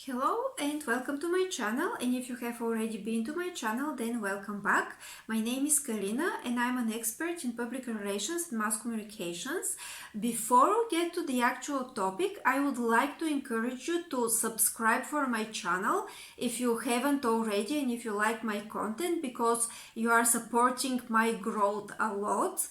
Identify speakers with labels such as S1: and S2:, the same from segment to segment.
S1: Hello and welcome to my channel, and if you have already been to my channel, then welcome back. My name is Kalina and I'm an expert in public relations and mass communications. Before we get to the actual topic, I would like to encourage you to subscribe for my channel if you haven't already and if you like my content, because you are supporting my growth a lot.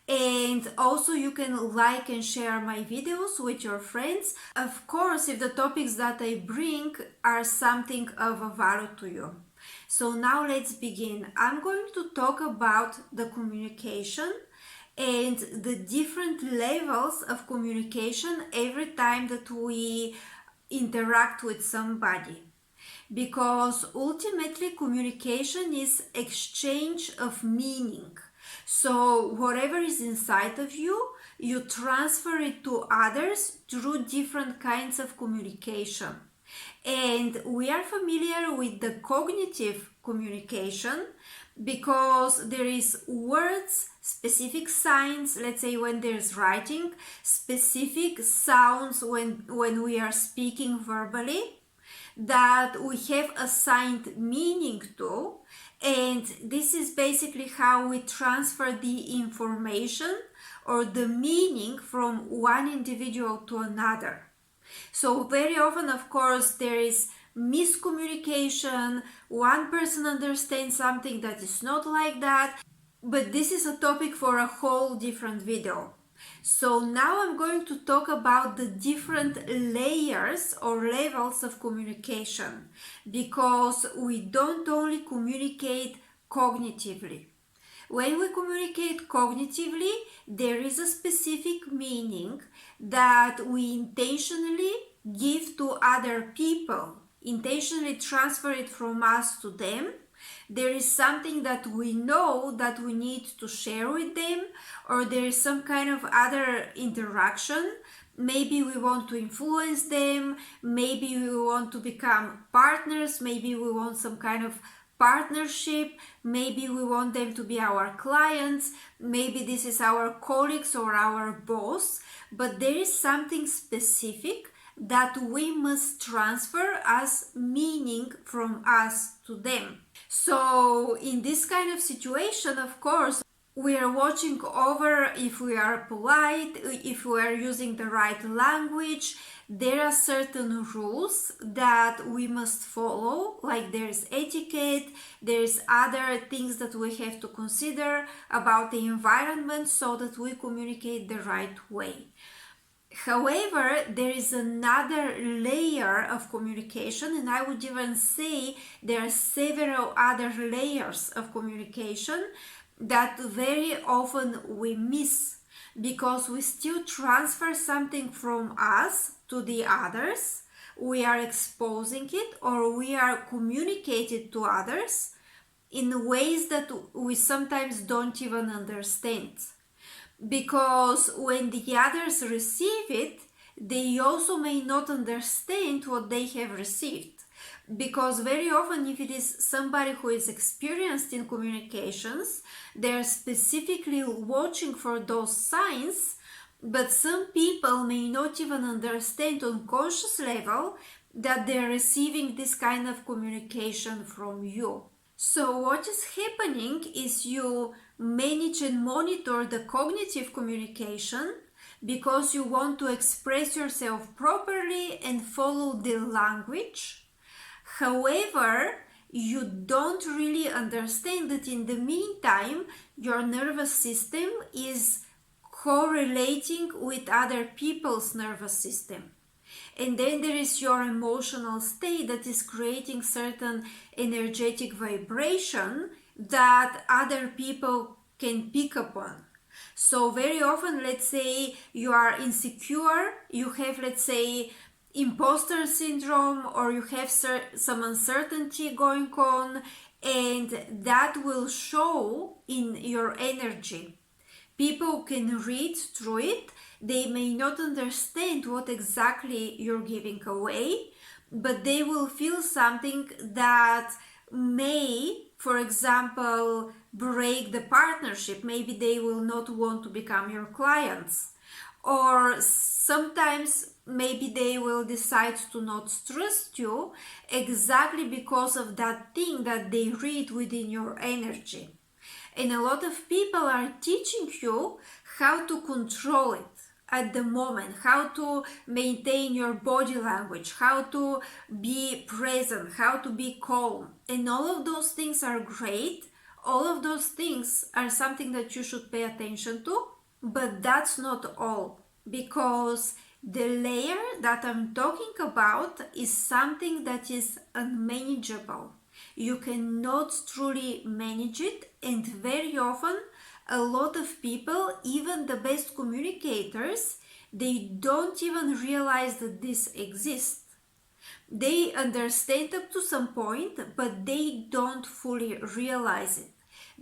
S1: And also you can like and share my videos with your friends, of course, if the topics that I bring are something of a value to you. So now let's begin. I'm going to talk about the communication and the different levels of communication every time that we interact with somebody, because ultimately communication is exchange of meaning. So whatever is inside of you, you transfer it to others through different kinds of communication. And we are familiar with the cognitive communication because there is words, specific signs, let's say when there's writing, specific sounds when we are speaking verbally, that we have assigned meaning to, and this is basically how we transfer the information or the meaning from one individual to another. So very often, of course, there is miscommunication. One person understands something that is not like that, but this is a topic for a whole different video. So now I'm going to talk about the different layers or levels of communication, because we don't only communicate cognitively. When we communicate cognitively, there is a specific meaning that we intentionally give to other people, intentionally transfer it from us to them. There is something that we know that we need to share with them, or there is some kind of other interaction. Maybe we want to influence them, maybe we want to become partners, maybe we want some kind of partnership, maybe we want them to be our clients, maybe this is our colleagues or our boss, but there is something specific that we must transfer as meaning from us to them. So in this kind of situation, of course, we are watching over if we are polite, if we are using the right language. There are certain rules that we must follow, like there's etiquette, there's other things that we have to consider about the environment so that we communicate the right way. However, there is another layer of communication, and I would even say there are several other layers of communication that very often we miss, because we still transfer something from us to the others. We are exposing it or we are communicating to others in ways that we sometimes don't even understand, because when the others receive it, they also may not understand what they have received. Because very often, if it is somebody who is experienced in communications, they are specifically watching for those signs, but some people may not even understand on conscious level that they're receiving this kind of communication from you. So what is happening is you manage and monitor the cognitive communication because you want to express yourself properly and follow the language. However, you don't really understand that in the meantime, your nervous system is correlating with other people's nervous system. And then there is your emotional state that is creating certain energetic vibration that other people can pick up on. So very often, let's say you are insecure, you have, let's say, imposter syndrome, or you have some uncertainty going on, and that will show in your energy. People can read through it. They may not understand what exactly you're giving away, but they will feel something that may, for example, break the partnership. Maybe they will not want to become your clients. Or sometimes maybe they will decide to not trust you exactly because of that thing that they read within your energy. And a lot of people are teaching you how to control it at the moment, how to maintain your body language, how to be present, how to be calm. And all of those things are great. All of those things are something that you should pay attention to, but that's not all, because the layer that I'm talking about is something that is unmanageable. You cannot truly manage it, and very often a lot of people, even the best communicators, they don't even realize that this exists. They understand up to some point, but they don't fully realize it,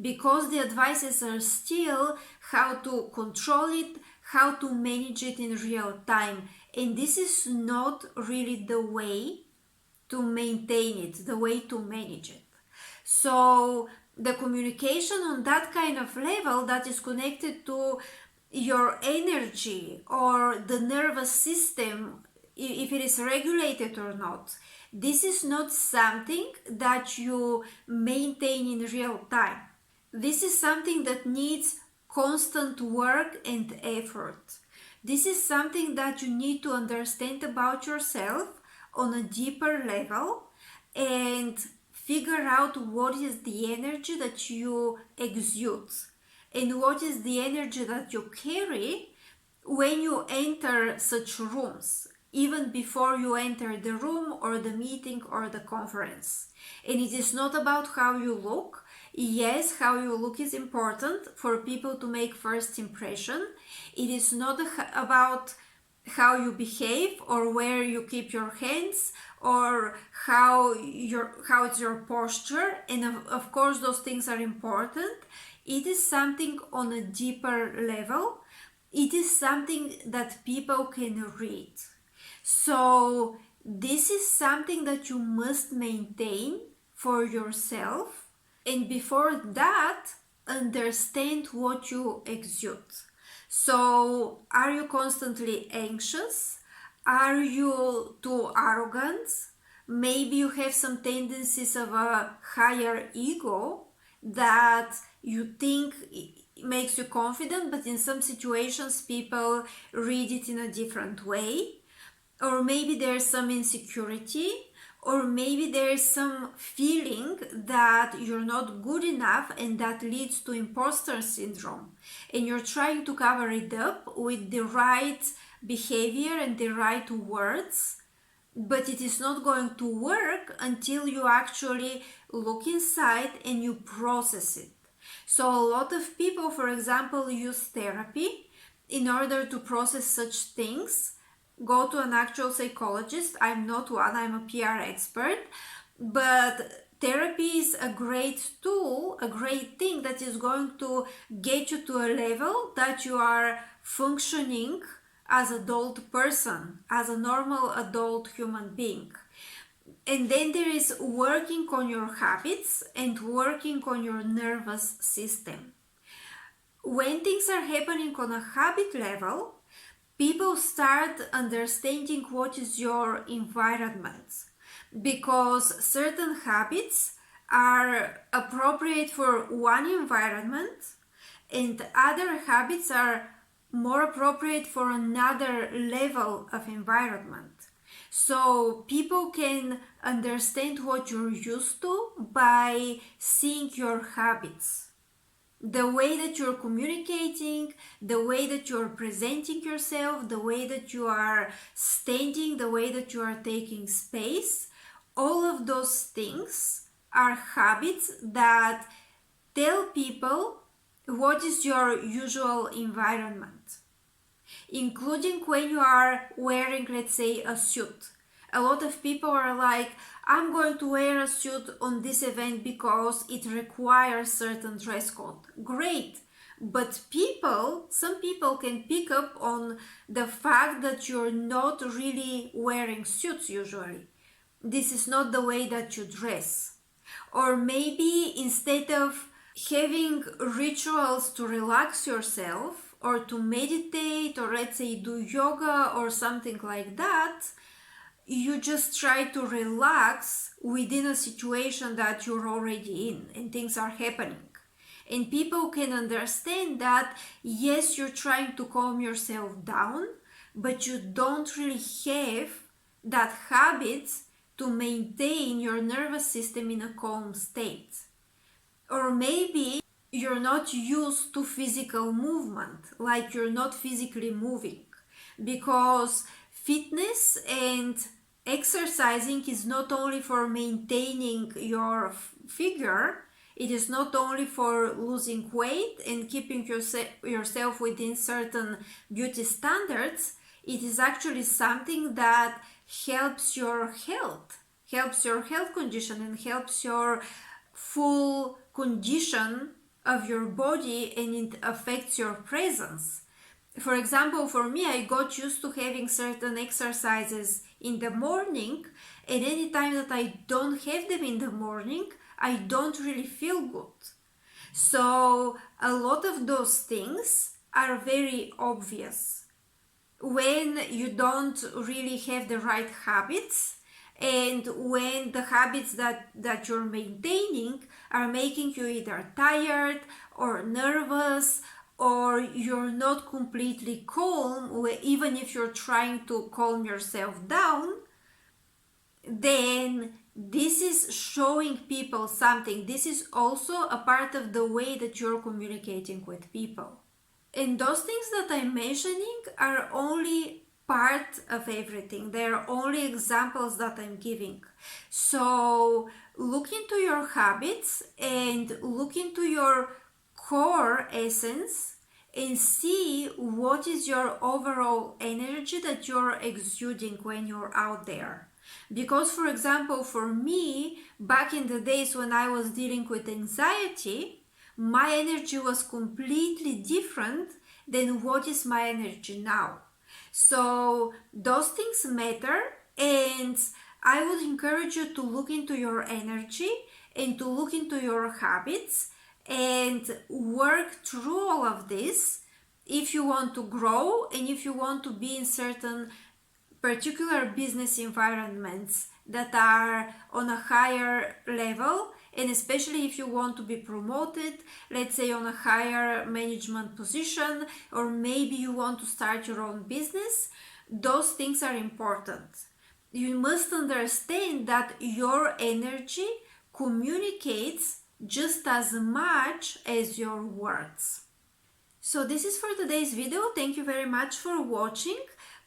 S1: because the advices are still how to control it, how to manage it in real time. And this is not really the way to maintain it, the way to manage it. So the communication on that kind of level that is connected to your energy or the nervous system, if it is regulated or not, this is not something that you maintain in real time. This is something that needs constant work and effort. This is something that you need to understand about yourself on a deeper level and figure out what is the energy that you exude and what is the energy that you carry when you enter such rooms, even before you enter the room or the meeting or the conference. And it is not about how you look. Yes, how you look is important for people to make first impression. It is not about how you behave or where you keep your hands or how it's your posture, and of course those things are important. It is something on a deeper level. It is something that people can read. So this is something that you must maintain for yourself, and before that, understand what you exude. So, are you constantly anxious? Are you too arrogant? Maybe you have some tendencies of a higher ego that you think makes you confident, but in some situations people read it in a different way. Or maybe there's some insecurity, or maybe there's some feeling that you're not good enough, and that leads to imposter syndrome, and you're trying to cover it up with the right behavior and the right words, but it is not going to work until you actually look inside and you process it. So a lot of people, for example, use therapy in order to process such things. Go to an actual psychologist. I'm not one, I'm a PR expert, but therapy is a great tool, a great thing that is going to get you to a level that you are functioning as an adult person, as a normal adult human being. And then there is working on your habits and working on your nervous system. When things are happening on a habit level, people start understanding what is your environment, because certain habits are appropriate for one environment and other habits are more appropriate for another level of environment. So people can understand what you're used to by seeing your habits. The way that you're communicating, the way that you're presenting yourself, the way that you are standing, the way that you are taking space, all of those things are habits that tell people what is your usual environment, including when you are wearing, let's say, a suit. A lot of people are like, I'm going to wear a suit on this event because it requires certain dress code. Great. But some people can pick up on the fact that you're not really wearing suits usually. This is not the way that you dress. Or maybe instead of having rituals to relax yourself, or to meditate, or let's say do yoga or something like that, you just try to relax within a situation that you're already in and things are happening. And people can understand that, yes, you're trying to calm yourself down, but you don't really have that habit to maintain your nervous system in a calm state. Or maybe you're not used to physical movement, like you're not physically moving, because fitness and exercising is not only for maintaining your figure, it is not only for losing weight and keeping yourself within certain beauty standards, it is actually something that helps your health condition, and helps your full condition of your body, and it affects your presence. For example, for me, I got used to having certain exercises in the morning, and any time that I don't have them in the morning, I don't really feel good. So a lot of those things are very obvious when you don't really have the right habits, and when the habits that you're maintaining are making you either tired or nervous, or you're not completely calm, even if you're trying to calm yourself down, then this is showing people something. This is also a part of the way that you're communicating with people. And those things that I'm mentioning are only part of everything. They are only examples that I'm giving. So look into your habits and look into your core essence and see what is your overall energy that you're exuding when you're out there. Because, for example, for me, back in the days when I was dealing with anxiety, my energy was completely different than what is my energy now. So those things matter, and I would encourage you to look into your energy and to look into your habits and work through all of this if you want to grow and if you want to be in certain particular business environments that are on a higher level, and especially if you want to be promoted, let's say on a higher management position, or maybe you want to start your own business. Those things are important. You must understand that your energy communicates just as much as your words. So this is for today's video. Thank you very much for watching.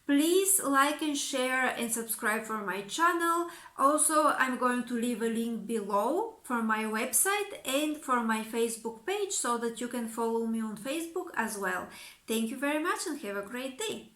S1: Please like and share and subscribe for my channel. Also, I'm going to leave a link below for my website and for my Facebook page so that you can follow me on Facebook as well. Thank you very much and have a great day.